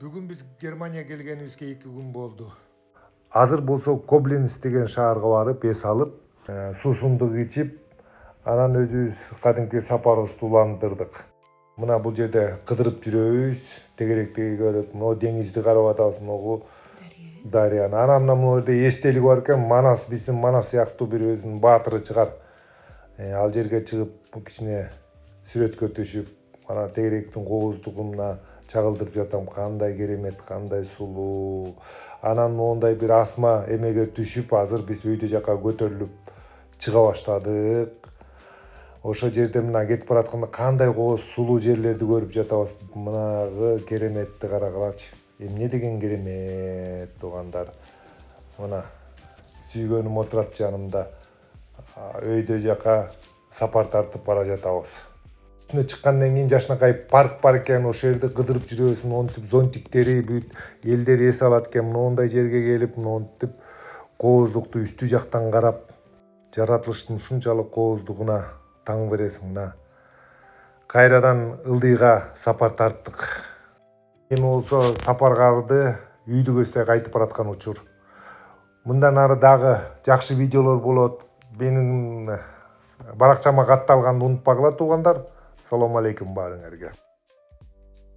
Бүгін біз Германия келгенімізге 2 күн болды. Азыр болсо Коблинц деген шаарга барып эс алып, суусундук ичип, анан өзүбүз кадимки сапарыбызды уландырдык. Мына бул жерде кыдырып жүрөбүз, тегеректеги көрүп, могу деңизди карап атабыз, могу дарыяны. Анан могу жерде эстелик бар экен, Манас, биздин Манас сыяктуу бир өзүнүн баатыры чыгар. Ал жерге чыгып, кичине сүрөткө түшүп, анан тегеректин кооздугуна чагылдырып жатам. Кандай керемет, кандай сулуу. Анан мондай бир асма эмеге түшүп, азыр биз өйдө жака көтөрүлүп чыга баштадык. Ошо жерде мына кетип баратканда кандай кооз сулуу жерлерди көрүп жатабыз. Мынагы кереметти карагылачы. Эмне деген керемет туугандар. Мына сүйгөнүм отурат жанымда. Өйдө жака сапар тартып бара жатабыз. Үстүнө чыккандан кийин жашынакай парк бар экен, ошол жерде кыдырып жүрөбүз, монтип зонтиктери бүт элдер эс алат экен. Моундай жерге келип, монтип кооздукту үстү жактан карап, жаратылыштын ушунчалык кооздугуна таң бересиң. Мына кайрадан ылдыйга сапар тарттык. Эми болсо сапаргарды үйдү көздөй кайтып бараткан учур. Мындан ары дагы жакшы видеолор болот. Менин баракчама катталганды унутпагыла туугандар. Салам алейкум баарыңарга.